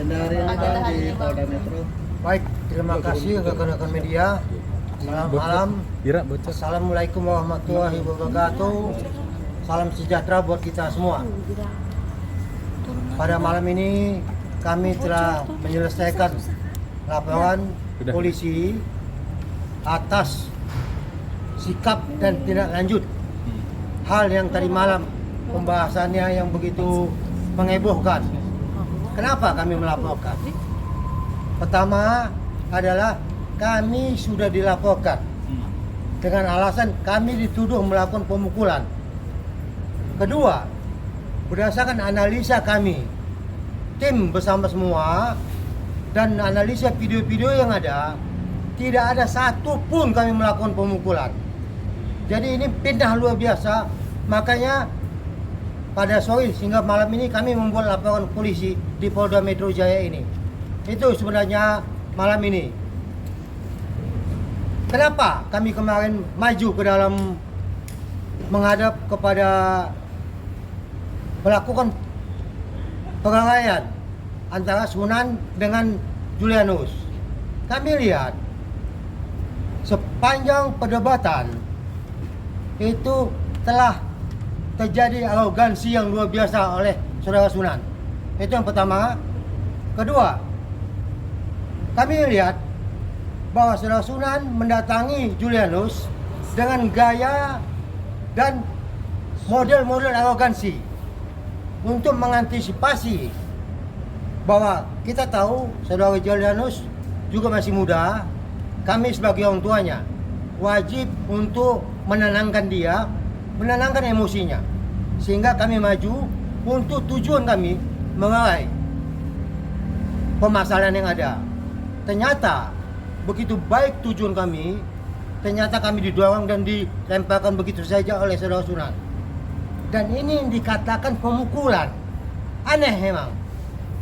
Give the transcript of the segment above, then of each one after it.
dari di Polda Metro. Baik, terima kasih rekan-rekan media. Malam-malam. Assalamualaikum warahmatullahi wabarakatuh. Salam sejahtera buat kita semua. Pada malam ini kami telah menyelesaikan laporan polisi atas sikap dan tindak lanjut hal yang tadi malam pembahasannya yang begitu mengebohkan. Kenapa kami melaporkan? Pertama adalah kami sudah dilaporkan dengan alasan kami dituduh melakukan pemukulan. Kedua, berdasarkan analisa kami, tim bersama semua dan analisa video-video yang ada, tidak ada satu pun kami melakukan pemukulan. Jadi ini fitnah luar biasa. Makanya pada sore hingga malam ini kami membuat laporan polisi di Polda Metro Jaya ini. Itu sebenarnya malam ini. Kenapa kami kemarin maju ke dalam menghadap kepada melakukan pengalaian antara Sunan dengan Julianus? Kami lihat sepanjang perdebatan itu telah terjadi arogansi yang luar biasa oleh saudara Sunan. Itu yang pertama. Kedua, kami lihat bahwa saudara Sunan mendatangi Julianus dengan gaya dan model-model arogansi untuk mengantisipasi bahwa kita tahu saudara Julianus juga masih muda. Kami sebagai orang tuanya wajib untuk menenangkan dia, menenangkan emosinya, sehingga kami maju untuk tujuan kami mengalai permasalahan yang ada. Ternyata begitu baik tujuan kami, ternyata kami didorong dan dilemparkan begitu saja oleh saudara Sunan. Dan ini dikatakan pemukulan. Aneh memang.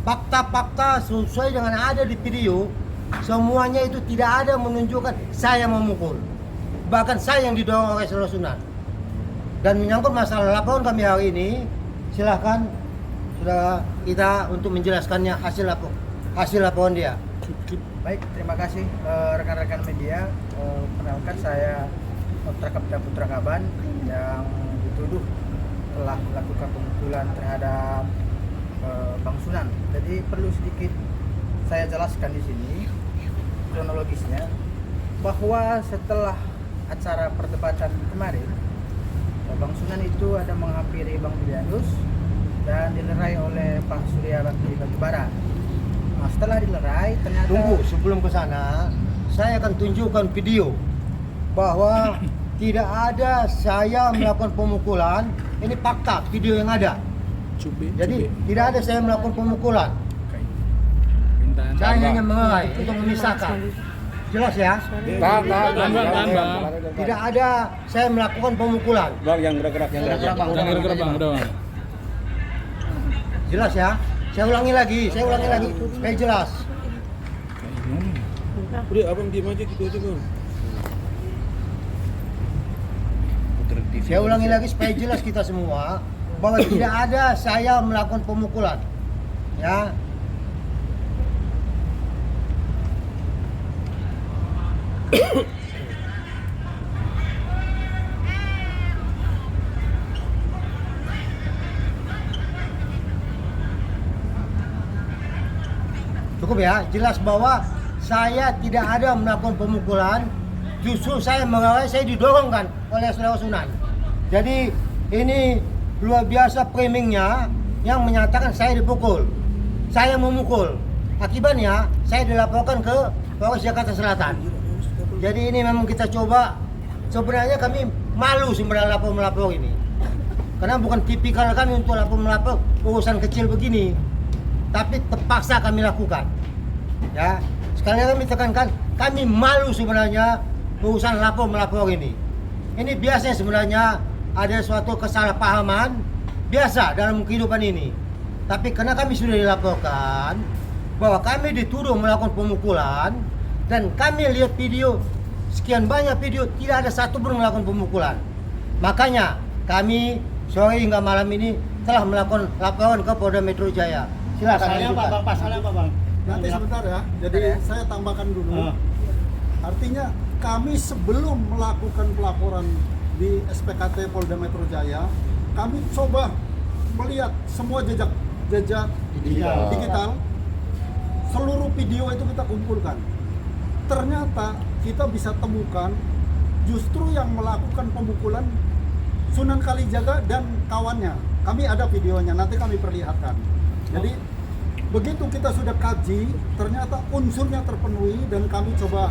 Fakta-fakta sesuai dengan ada di video, semuanya itu tidak ada menunjukkan saya memukul. Bahkan saya yang didorong oleh saudara Sunan. Dan menyangkut masalah laporan kami hari ini, silahkan saudara kita untuk menjelaskannya hasil laporan dia. Baik, terima kasih rekan-rekan media. Perkenalkan saya Kapten Putra Kaban yang dituduh telah melakukan pemukulan terhadap Bang Sunan. Jadi perlu sedikit saya jelaskan di sini kronologisnya, bahwa setelah acara perdebatan kemarin, Bang Sunan itu ada menghampiri Bang Julianus dan dilerai oleh Pak Surya Bakti Batubara. Nah, setelah dilerai ternyata... Tunggu, sebelum ke sana, saya akan tunjukkan video bahwa tidak ada saya melakukan pemukulan. Ini fakta video yang ada. Jadi tidak ada saya melakukan pemukulan. Saya hanya mengelai untuk memisahkan. Jelas ya? Tidak ada saya melakukan pemukulan. Bang, yang gerak-gerak Udah. Jelas ya? Saya ulangi lagi supaya jelas. Udah, abang diam aja gitu aja, Bang. Saya ulangi lagi supaya jelas kita semua bahwa tidak ada saya melakukan pemukulan. Ya. Cukup ya, jelas bahwa saya tidak ada melakukan pemukulan. Justru saya mengalami, saya didorongkan oleh saudara Sunan. Jadi ini luar biasa framingnya yang menyatakan saya dipukul, saya memukul. Akibatnya saya dilaporkan ke Polres Jakarta Selatan. Jadi ini memang kita coba, sebenarnya kami malu sebenarnya melapor ini. Karena bukan tipikal kami untuk melapor urusan kecil begini. Tapi terpaksa kami lakukan. Ya, sekali lagi kami tekankan, kami malu sebenarnya urusan melapor ini. Ini biasanya sebenarnya ada suatu kesalahpahaman biasa dalam kehidupan ini. Tapi karena kami sudah dilaporkan bahwa kami dituduh melakukan pemukulan dan kami lihat video, sekian banyak video, tidak ada satu pun melakukan pemukulan. Makanya kami sore hingga malam ini telah melakukan laporan ke Polda Metro Jaya. Silakan. Pasalnya apa bang? Pasalnya apa bang? Nanti sebentar ya. Jadi saya tambahkan dulu. Artinya kami sebelum melakukan pelaporan di SPKT Polda Metro Jaya, kami coba melihat semua jejak digital. Seluruh video itu kita kumpulkan. Ternyata kita bisa temukan justru yang melakukan pemukulan Sunan Kalijaga dan kawannya. Kami ada videonya, nanti kami perlihatkan. Jadi begitu kita sudah kaji, ternyata unsurnya terpenuhi dan kami coba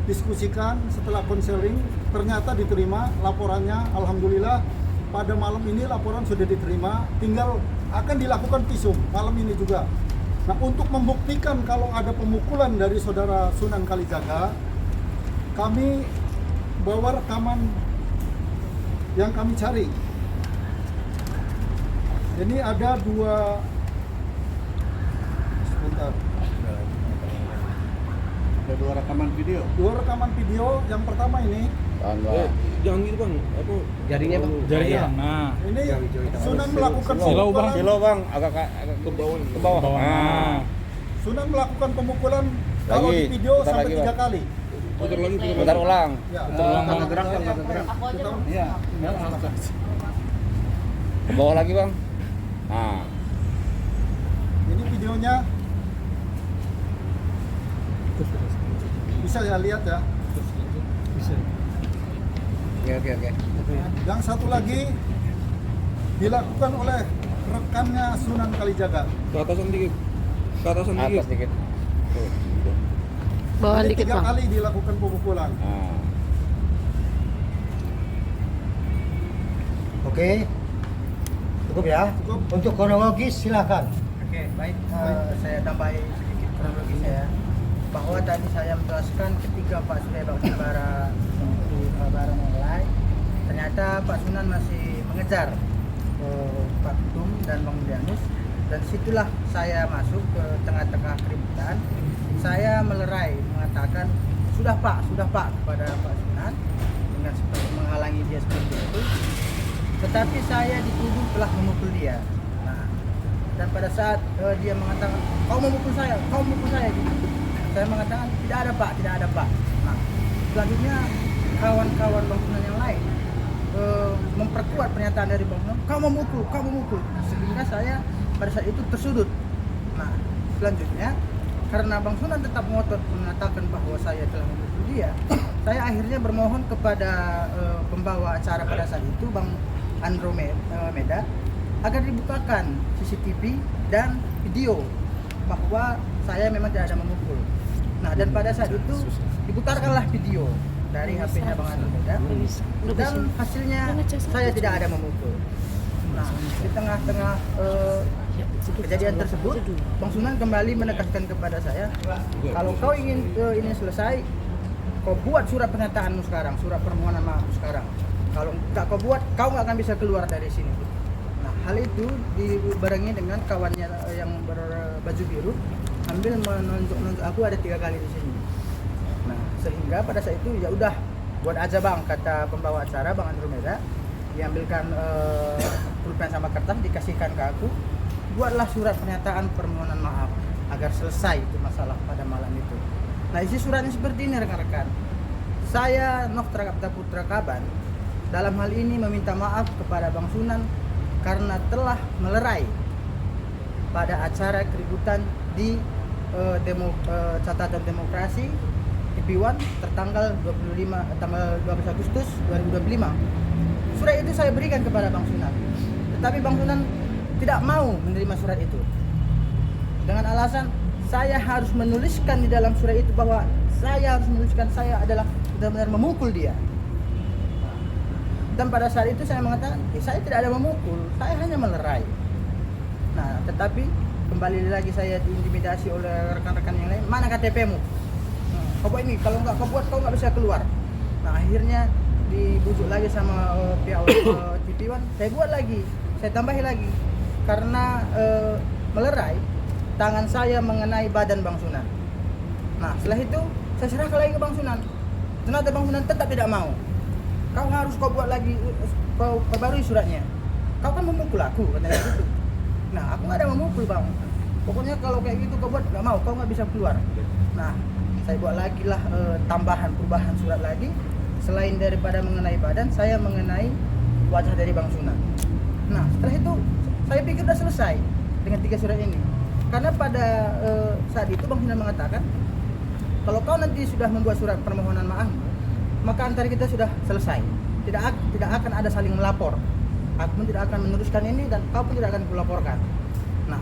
diskusikan setelah konseling, ternyata diterima laporannya. Alhamdulillah pada malam ini laporan sudah diterima, tinggal akan dilakukan visum malam ini juga. Nah, untuk membuktikan kalau ada pemukulan dari saudara Sunan Kalijaga, kami bawa rekaman yang kami cari. Ini ada sebentar. Ada 2 rekaman video. 2 rekaman video. Yang pertama ini, Jangan gitu bang, apa? Jarinya bang. Jarinya. Nah. ini Sunan melakukan Silo, Bang. pemukulan. Silo bang, agak ke bawah. Ke bawah. Bawah. Nah. Sunan melakukan pemukulan kalau Lagi, di video putar sampai lagi, 3 Bang. kali. Putar lagi, putar ulang. Ya. Agak gerak bang, agak gerak. Aku aja dong. Iya. Ke bawah lagi bang. Nah. Ini videonya. Bisa ya lihat ya. Oke. Yang satu lagi dilakukan oleh rekannya Sunan Kalijaga. Ke atasan dikit. Ke atasan dikit. Atas dikit. Tuh. Bawahan Ini dikit 3 bang. kali dilakukan pemukulan. Nah. Oke. Cukup ya. Cukup. Untuk kronologis silakan. Oke, baik. Saya tambahi sedikit kronologi saya bahwa tadi saya menjelaskan ketika Pak Surya Baksibara barang mulai, ternyata Pak Sunan masih mengejar Pak Ketum dan Bang Julianus, dan disitulah saya masuk ke tengah-tengah keributan. Saya melerai mengatakan sudah Pak kepada Pak Sunan dengan seperti menghalangi dia seperti itu. Tetapi saya dituduh telah memukul dia. Nah, dan pada saat dia mengatakan kau memukul saya gitu. Saya mengatakan tidak ada Pak. Nah, selanjutnya kawan-kawan Bang Sunan yang lain memperkuat pernyataan dari Bang Sunan, kau memukul. Sehingga saya pada saat itu tersudut. Nah, selanjutnya karena Bang Sunan tetap ngotot mengatakan bahwa saya telah memukul dia, saya akhirnya bermohon kepada pembawa acara pada saat itu, Bang Andromeda, agar dibukakan CCTV dan video bahwa saya memang tidak ada memukul. Nah, dan pada saat itu diputarkanlah video dari HP-nya Bang Andromeda, dan hasilnya saya tidak ada memukul. Nah, di tengah-tengah kejadian tersebut, Bang Sunan kembali menegaskan kepada saya, kalau kau ingin ini selesai, kau buat surat pernyataanmu sekarang, surat permohonan maaf sekarang. Kalau tak kau buat, kau nggak akan bisa keluar dari sini. Nah, hal itu dibarengi dengan kawannya yang berbaju biru sambil menunjuk aku ada 3 kali di sini. Nah, sehingga pada saat itu ya udah buat aja Bang, kata pembawa acara Bang Andromeda, diambilkan pulpen sama kertas dikasihkan ke aku, buatlah surat pernyataan permohonan maaf agar selesai itu masalah pada malam itu. Nah, isi suratnya seperti ini rekan-rekan. Saya Noh Trakapta Putra Kaban dalam hal ini meminta maaf kepada Bang Sunan karena telah melerai pada acara keributan di catatan demokrasi IP1 tertanggal 12 Agustus 2025. Surat itu saya berikan kepada Bang Sunan, tetapi Bang Sunan tidak mau menerima surat itu dengan alasan saya harus menuliskan di dalam surat itu bahwa saya harus menuliskan saya adalah benar-benar memukul dia. Dan pada saat itu saya mengatakan, saya tidak ada memukul, saya hanya melerai. Nah, tetapi kembali lagi saya diintimidasi oleh rekan-rekan yang lain, mana KTP-mu? Kau buat ini, kalau nggak kau buat, kau nggak bisa keluar. Nah, akhirnya dibujuk lagi sama pihak TV1, saya buat lagi, saya tambahi lagi. Karena melerai, tangan saya mengenai badan Bang Sunan. Nah, setelah itu saya serahkan lagi ke Bang Sunan. Ternyata Bang Sunan tetap tidak mau. Kau harus kau buat lagi, kau perbarui suratnya. Kau kan memukul aku, katanya gitu. Nah, aku nggak ada memukul Bang. Pokoknya kalau kayak gitu kau buat nggak mau, kau nggak bisa keluar. Nah, saya buat lagi lah perubahan surat lagi. Selain daripada mengenai badan, saya mengenai wajah dari Bang Sunan. Nah, setelah itu saya pikir udah selesai dengan 3 surat ini. Karena pada saat itu Bang Sunan mengatakan, kalau kau nanti sudah membuat surat permohonan maaf, maka antara kita sudah selesai. Tidak akan ada saling melapor. Aku pun tidak akan meneruskan ini dan kau pun tidak akan kulaporkan. Nah,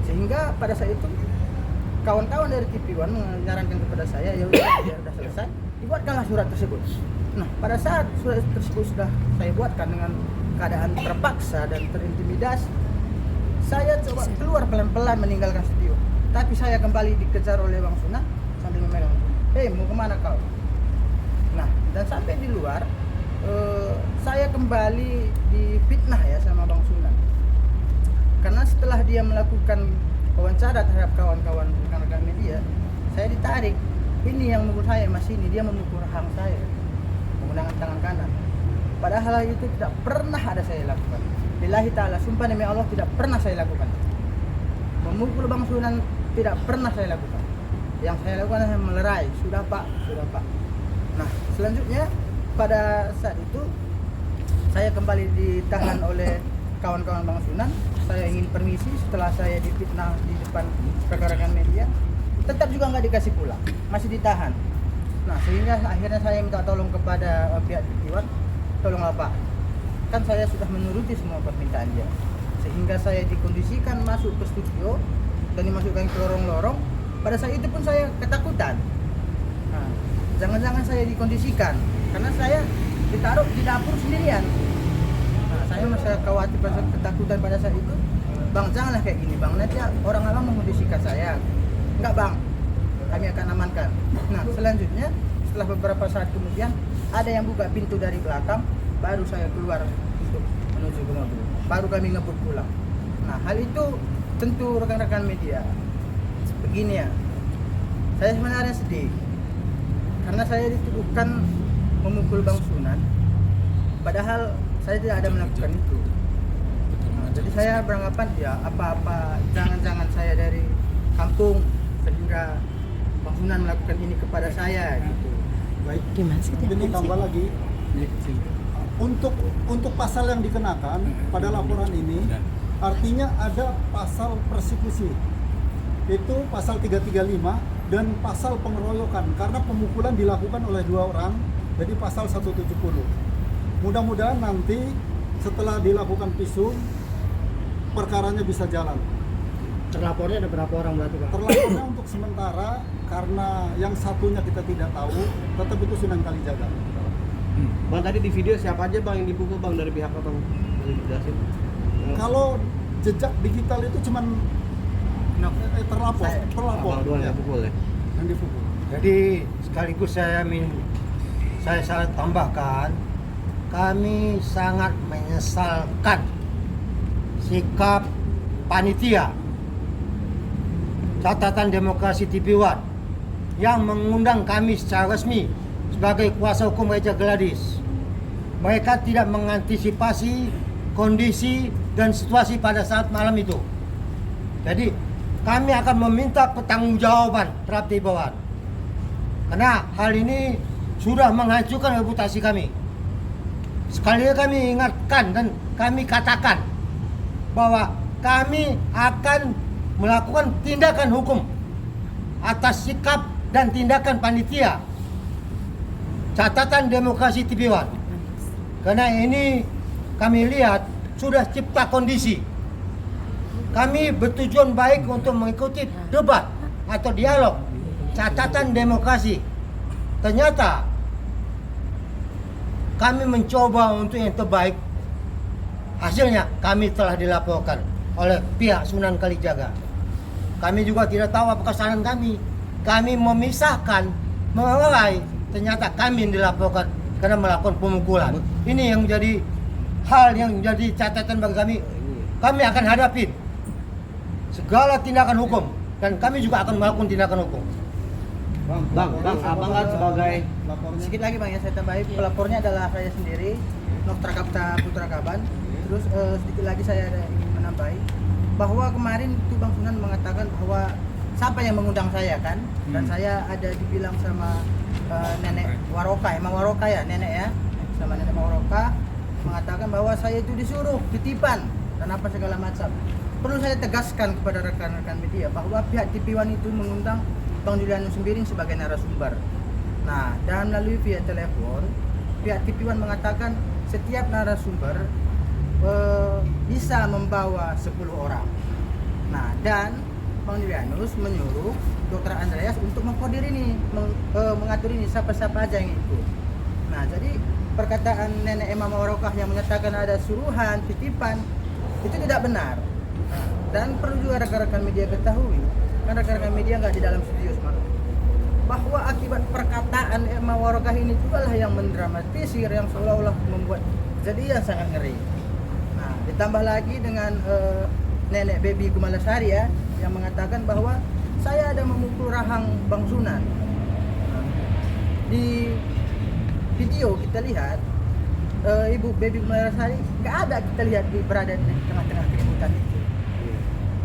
sehingga pada saat itu kawan-kawan dari TV One menyarankan kepada saya, ya udah, biar sudah selesai, dibuatkanlah surat tersebut. Nah, pada saat surat tersebut sudah saya buatkan dengan keadaan terpaksa dan terintimidasi, saya coba keluar pelan-pelan meninggalkan studio. Tapi saya kembali dikejar oleh Bang Sunan sambil memegang, "Hei, mau kemana kau?" Nah, dan sampai di luar, saya kembali difitnah ya sama Bang Sunan. Karena setelah dia melakukan wawancara terhadap kawan-kawan rekan-rekan media, saya ditarik. Ini yang menurut saya masih ini, dia memukul rahang saya menggunakan tangan kanan. Padahal hal itu tidak pernah ada saya lakukan. Lillahi ta'ala, sumpah demi Allah tidak pernah saya lakukan. Memukul Bang Sunan tidak pernah saya lakukan. Yang saya lakukan adalah melerai, sudah pak. Nah, selanjutnya pada saat itu saya kembali ditahan oleh kawan-kawan Bang Sunan. Saya ingin permisi setelah saya difitnah di depan rekan-rekan media, tetap juga nggak dikasih pulang, masih ditahan. Nah, sehingga akhirnya saya minta tolong kepada pihak Tiwan, tolonglah Pak, kan saya sudah menuruti semua permintaan dia, sehingga saya dikondisikan masuk ke studio dan dimasukkan ke lorong-lorong. Pada saat itu pun saya ketakutan. Nah, jangan-jangan saya dikondisikan karena saya ditaruh di dapur sendirian. Nah, saya masih khawatir, ketakutan pada saat itu. Bang, janganlah kayak gini Bang, nanti orang awam mengkondisikan saya. Enggak Bang, kami akan amankan. Nah, selanjutnya setelah beberapa saat kemudian ada yang buka pintu dari belakang, baru saya keluar untuk menuju ke mobil. Baru kami ngebut pulang. Nah, hal itu tentu rekan-rekan media, begini ya, saya sebenarnya sedih karena saya dituduhkan memukul Bang Sunan, padahal saya tidak ada melakukan itu. Nah, jadi saya beranggapan ya apa-apa, jangan-jangan saya dari kampung sehingga Bang Sunan melakukan ini kepada saya gitu. Baik, ini tambah lagi. Untuk pasal yang dikenakan pada laporan ini, artinya ada pasal persekusi. Itu pasal 335 dan pasal pengeroyokan karena pemukulan dilakukan oleh 2 orang, jadi pasal 170. Mudah-mudahan nanti setelah dilakukan visum perkaranya bisa jalan. Terlapornya ada berapa orang berarti Pak? Terlapornya untuk sementara karena yang satunya kita tidak tahu, tetap itu Sunan Kalijaga. Bang, tadi di video siapa aja Bang yang dipukul Bang dari pihak Abang? Boleh dijelasin? Kalau jejak digital itu cuman terlapor Doang yang pukul ya? yang dipukul. Jadi sekaligus saya tambahkan, kami sangat menyesalkan sikap panitia Catatan Demokrasi TV One yang mengundang kami secara resmi sebagai kuasa hukum Gereja Gladys. Mereka tidak mengantisipasi kondisi dan situasi pada saat malam itu. Jadi kami akan meminta pertanggungjawaban terhadap TV One, karena hal ini sudah menghancurkan reputasi kami. Sekali lagi kami ingatkan dan kami katakan bahwa kami akan melakukan tindakan hukum atas sikap dan tindakan panitia Catatan Demokrasi TV One. Karena ini kami lihat sudah cipta kondisi. Kami bertujuan baik untuk mengikuti debat atau dialog Catatan Demokrasi. Ternyata kami mencoba untuk yang terbaik. Hasilnya kami telah dilaporkan oleh pihak Sunan Kalijaga. Kami juga tidak tahu apa kesalahan kami. Kami memisahkan, melerai. Ternyata kami yang dilaporkan karena melakukan pemukulan. Ini yang menjadi hal yang menjadi catatan bagi kami. Kami akan hadapi segala tindakan hukum dan kami juga akan melakukan tindakan hukum. Bang, Abang kan sebagai Sedikit lagi Bang ya, saya tambahin, pelapornya adalah saya sendiri, Noktra Kapta Putra Kaban. Terus sedikit lagi saya ingin menambahi, bahwa kemarin itu Bang Sunan mengatakan bahwa siapa yang mengundang saya kan, dan saya ada dibilang sama nenek Waroka, emang Waroka ya nenek ya, sama nenek Waroka mengatakan bahwa saya itu disuruh titipan dan apa segala macam. Perlu saya tegaskan kepada rekan-rekan media bahwa pihak TV1 itu mengundang Bang Julianus Sembiring sebagai narasumber. Nah, dan melalui via telepon, pihak TV1 mengatakan setiap narasumber bisa membawa 10 orang. Nah, dan Bang Julianus menyuruh Dr. Andreas untuk mengkodir ini, mengatur ini siapa-siapa aja yang ikut. Nah, jadi perkataan nenek Imam Warokah yang menyatakan ada suruhan, titipan, itu tidak benar. Nah, dan perlu juga rekan-rekan media ketahui, kan rekan-rekan media nggak di dalam studio semalam, bahwa akibat perkataan Imam Warokah ini juga lah yang mendramatisir, yang seolah-olah membuat kejadian sangat ngeri. Nah, ditambah lagi dengan nenek Baby Kumalasari ya, yang mengatakan bahwa saya ada memukul rahang Bang Sunan. Nah, di video kita lihat Ibu Baby Kumalasari nggak ada, kita lihat berada di tengah-tengah keributan itu.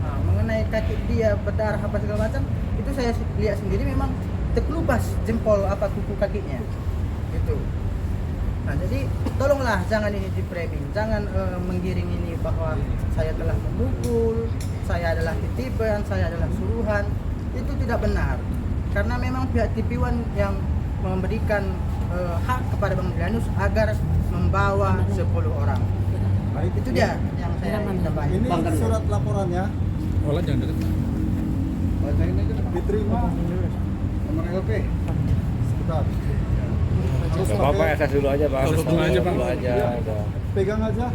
Nah, mengenai kaki dia berdarah apa segala macam, itu saya lihat sendiri memang terkelupas jempol apa kuku kakinya gitu. Nah, jadi tolonglah jangan ini di framing, jangan menggiring ini bahwa saya telah memukul, saya adalah titipan, saya adalah suruhan. Itu tidak benar, karena memang pihak TV1 yang memberikan hak kepada Bang Julianus agar membawa 10 orang. Baik, Itu dia yang saya tambahin. ini surat laporannya Olah jangan deket. diterima nomor LP. Sebentar. Harus Gak apa-apa, pakai- SS dulu aja Bang. Kalau dulu aja, Bang. Dulu aja. Iya. udah. pegang aja.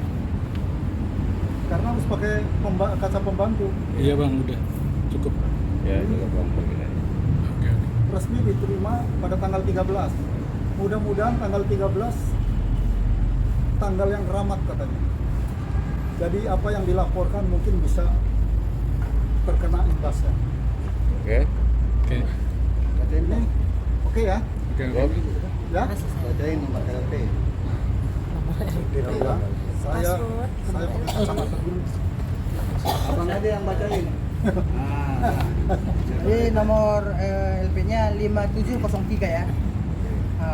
Karena harus pakai kaca pembantu. Iya bang, udah cukup. Ya, juga Bang begini aja. Oke. Resmi diterima pada tanggal 13. Mudah-mudahan tanggal 13 tanggal yang keramat katanya. Jadi apa yang dilaporkan mungkin bisa terkena imbasnya. Oke. Oke. Ini oke ya? Oke. Ya? Bacain nomor KLP. Ya. Saya pakai kacamata dulu. Abang aja yang bacain. Nah, Jadi nomor LP-nya 5703 ya.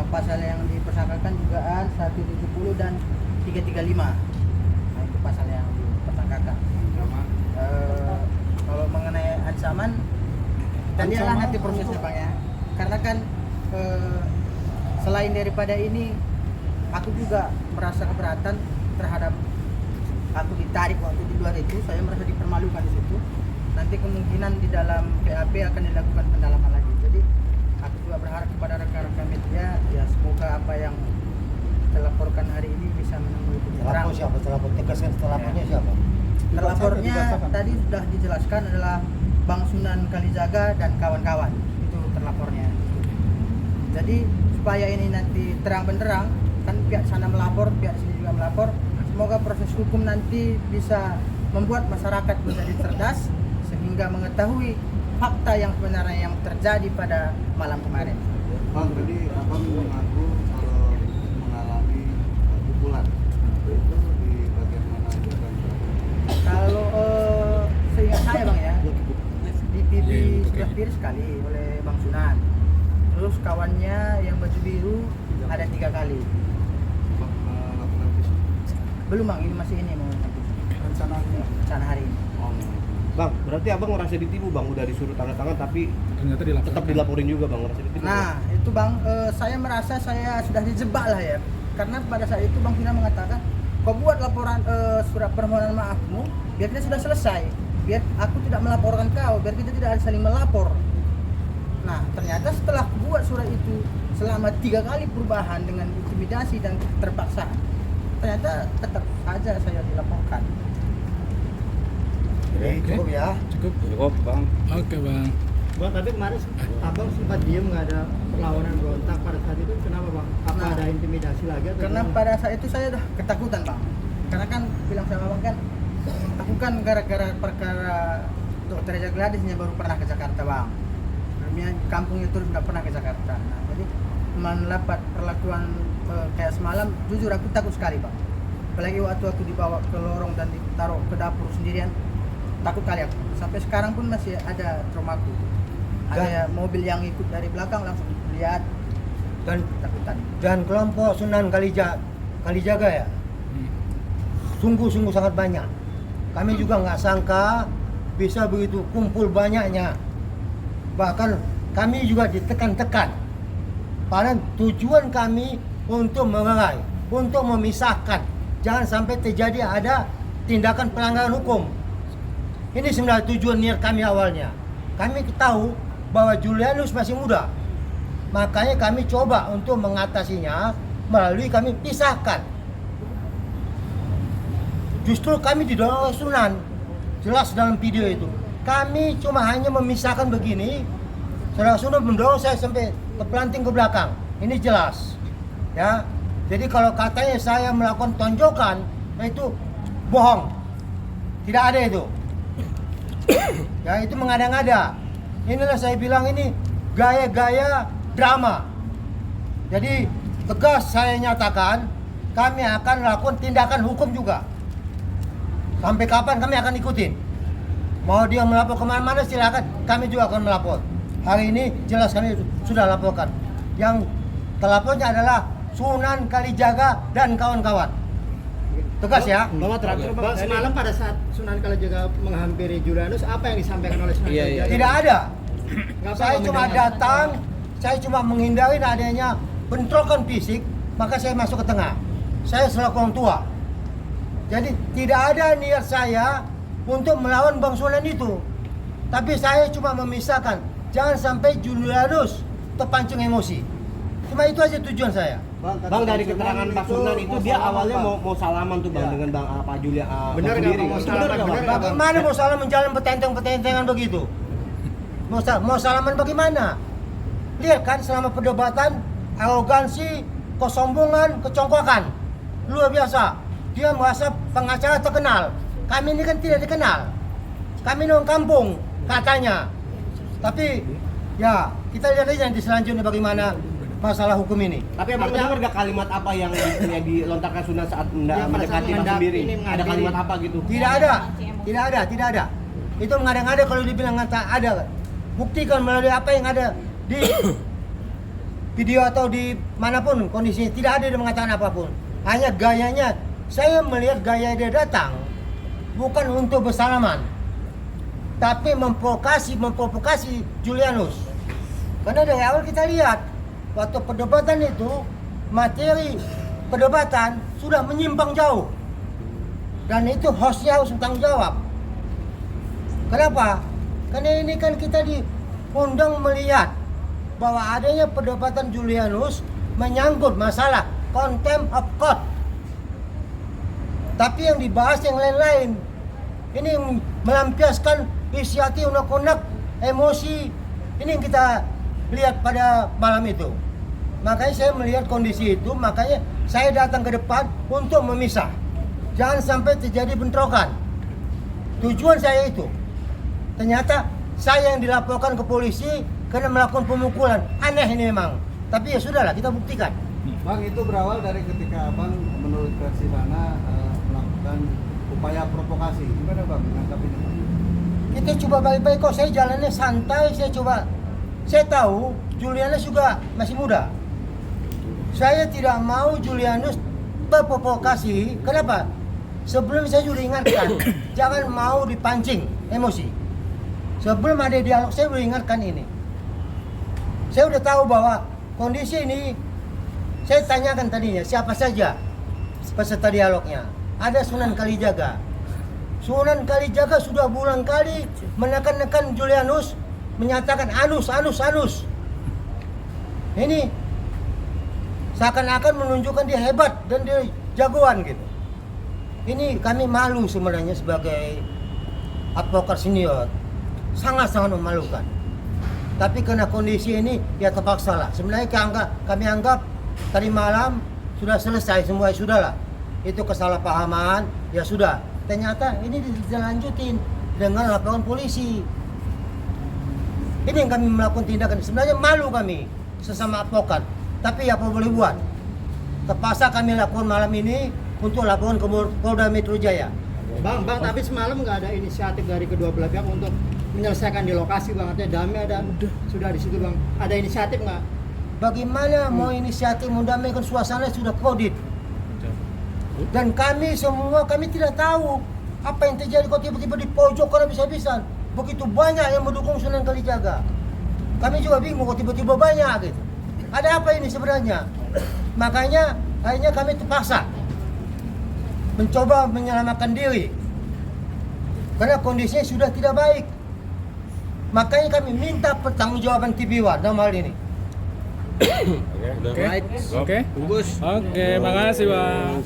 Pasal yang dipersangkakan dugaan 170 dan 335. Nah, itu pasal yang dipersangkakan. Kalau mengenai ancaman, dan dialah nanti prosesnya Bang ya. Karena kan selain daripada ini, aku juga merasa keberatan terhadap aku ditarik waktu di luar itu, saya merasa dipermalukan di situ. Nanti kemungkinan di dalam PAP akan dilakukan pendalaman lagi. Jadi aku juga berharap kepada rekan-rekan media, ya semoga apa yang terlaporkan hari ini bisa menemui titik terang. Terlapor siapa? Terlapor tegaskan terlapornya siapa? Terlapornya Dibacakan. tadi sudah dijelaskan adalah Bang Sunan Kalijaga dan kawan-kawan. Itu terlapornya. Jadi supaya ini nanti terang benderang, kan pihak sana melapor, pihak sini juga melapor. Semoga proses hukum nanti bisa membuat masyarakat menjadi cerdas sehingga mengetahui fakta yang sebenarnya yang terjadi pada malam kemarin. Bang, tadi abang mengaku kalau mengalami pukulan. Itu di bagian mana aja kan? Kalau seingat saya Bang ya, di pipi Iya, sebelah kiri sekali oleh Bang Sunan. Terus kawannya yang baju biru ada 3 kali. Bang melakukan fisik. Belum Bang, ini masih ini mau nanti. Rencananya. Rencana hari ini. Bang, berarti abang ngerasa ditipu bang, udah disuruh tanda tangan tapi Ternyata dilaporkan. tetap dilaporin juga bang, ngerasa ditipu. Nah, itu Bang, saya merasa saya sudah dijebak lah ya. Karena pada saat itu Bang Sunan mengatakan, kau buat laporan surat permohonan maafmu, biar kita sudah selesai. Biar aku tidak melaporkan kau, biar kita tidak ada saling melapor. Nah, ternyata setelah buat surat itu selama 3 kali perubahan dengan intimidasi dan terpaksaan, ternyata tetap saja saya dilaporkan. Jadi Oke. cukup ya. Cukup. Cukup Bang. Oke bang. Bang, tadi kemarin abang sempat diem nggak ada perlawanan berontak pada saat itu, kenapa bang? Apa Nah, ada intimidasi lagi atau Karena gimana? pada saat itu saya udah ketakutan Bang. Karena kan bilang sama Bang kan, aku kan gara-gara perkara Dr. Eza Gladysnya baru pernah ke Jakarta Bang. Namanya kampungnya terus nggak pernah ke Jakarta. Nah, jadi mendapat perlakuan kayak semalam, jujur aku takut sekali Bang. Apalagi waktu aku dibawa ke lorong dan ditaruh ke dapur sendirian, takut kali aku. Sampai sekarang pun masih ada traumaku. Ada mobil yang ikut dari belakang langsung lihat Dan takutan. dan kelompok Sunan Kalijaga ya, sungguh-sungguh sangat banyak. Kami juga nggak sangka bisa begitu kumpul banyaknya. Bahkan kami juga ditekan-tekan. Padahal tujuan kami untuk melerai, untuk memisahkan. Jangan sampai terjadi ada tindakan pelanggaran hukum. Ini sebenarnya tujuan niat kami awalnya. Kami tahu bahwa Julianus masih muda. Makanya kami coba untuk mengatasinya melalui kami pisahkan. Justru kami didorong oleh Sunan. Jelas dalam video itu. Kami cuma hanya memisahkan begini. Saudara Sunan mendorong saya sampai terpelanting ke belakang. Ini jelas. Ya. Jadi kalau katanya saya melakukan tonjokan, itu bohong. Tidak ada itu. Ya, itu mengada-ngada. Inilah saya bilang ini gaya-gaya drama. Jadi tegas saya nyatakan kami akan melakukan tindakan hukum juga. Sampai kapan kami akan ikutin. Mau dia melapor kemana-mana silakan, kami juga akan melapor. Hari ini jelas kami sudah laporkan. Yang terlapornya adalah Sunan Kalijaga dan kawan-kawan. Tegas ya. Bang, terakhir Bang, semalam pada saat Sunan Kalijaga menghampiri Julianus, apa yang disampaikan oleh Sunan Kalijaga? Tidak ada. Nggak Saya apa-apa cuma mendengar. datang, saya cuma menghindari adanya bentrokan fisik, maka saya masuk ke tengah. Saya selaku orang tua. Jadi tidak ada niat saya untuk melawan Bang Sunan itu. Tapi saya cuma memisahkan, jangan sampai Julianus terpancing emosi. Cuma itu aja tujuan saya. Bang, dari keterangan Pak Sunan itu dia awalnya mau salaman tuh Bang dengan Bang Pak Julia. Bener Bang nggak, sendiri. Bang? Mau salaman, Bener nggak, bener Bang? nggak? Bagaimana mau salah menjalan petenteng-petentengan begitu? Mau salaman bagaimana? Lihat kan selama perdebatan, arogansi, kesombongan, kecongkokan. Luar biasa. Dia merasa pengacara terkenal. Kami ini kan tidak dikenal. Kami ini orang kampung katanya. Tapi ya kita lihat aja nanti selanjutnya bagaimana masalah hukum ini. Tapi Abang dengar gak kalimat apa yang dilontarkan Sunan saat Ya, pada saat mendekati Bang menghadapi sendiri? ini, Ada menghadapi- kalimat apa gitu? Tidak ada. Itu mengada-ngada kalau dibilang ngata ada. Buktikan melalui apa yang ada di video atau di manapun kondisinya. Tidak ada dia mengatakan apapun. Hanya gayanya. Saya melihat gaya dia datang bukan untuk bersalaman, tapi memprovokasi Julianus. Karena dari awal kita lihat waktu perdebatan itu materi perdebatan sudah menyimpang jauh. Dan itu hostnya harus bertanggung jawab. Kenapa? Karena ini kan kita diundang melihat bahwa adanya perdebatan Julianus menyangkut masalah contempt of court. Tapi yang dibahas yang lain-lain. Ini melampiaskan isi-hati unek-unek, emosi. Ini yang kita lihat pada malam itu. Makanya saya melihat kondisi itu, makanya saya datang ke depan untuk memisah. Jangan sampai terjadi bentrokan. Tujuan saya itu. Ternyata saya yang dilaporkan ke polisi karena melakukan pemukulan. Aneh ini memang. Tapi ya sudahlah, kita buktikan. Bang, itu berawal dari ketika Abang menurut versi mana melakukan upaya provokasi. Gimana Bang menanggapinya? Kita coba baik-baik kok, saya jalannya santai, saya tahu Julianus juga masih muda. Saya tidak mau Julianus berprovokasi. Kenapa? Sebelum saya sudah ingatkan, jangan mau dipancing emosi. Sebelum ada dialog, saya sudah ingatkan ini. Saya sudah tahu bahwa kondisi ini, saya tanyakan tadinya, siapa saja peserta dialognya. Ada Sunan Kalijaga. Sunan Kalijaga sudah berulang kali menekan-nekan Julianus, menyatakan anus. Ini seakan-akan menunjukkan dia hebat dan dia jagoan gitu. Ini kami malu sebenarnya sebagai advokat senior. Sangat-sangat memalukan. Tapi karena kondisi ini ya terpaksa lah. Sebenarnya kami anggap tadi malam sudah selesai semua, sudahlah. Itu kesalahpahaman, ya sudah. Ternyata ini dilanjutin dengan laporan polisi. Ini yang kami melakukan tindakan. Sebenarnya malu kami sesama advokat. Tapi apa boleh buat. Terpaksa kami lakukan malam ini untuk laporan ke Polda Metro Jaya. Bang, tapi semalam nggak ada inisiatif dari kedua belah pihak untuk menyelesaikan di lokasi bang, artinya damai ada sudah di situ bang. Ada inisiatif nggak? Bagaimana mau inisiatif mendamaikan suasana sudah kodit. Dan kami semua tidak tahu apa yang terjadi kok tiba-tiba di pojok karena bisa-bisan. Begitu banyak yang mendukung Sunan Kalijaga. Kami juga bingung kok tiba-tiba banyak gitu. Ada apa ini sebenarnya? Makanya akhirnya kami terpaksa mencoba menyelamatkan diri. Karena kondisinya sudah tidak baik. Makanya kami minta pertanggungjawaban TV One dalam hal ini. Oke, udah. Oke. Bungkus. Oke, makasih bang.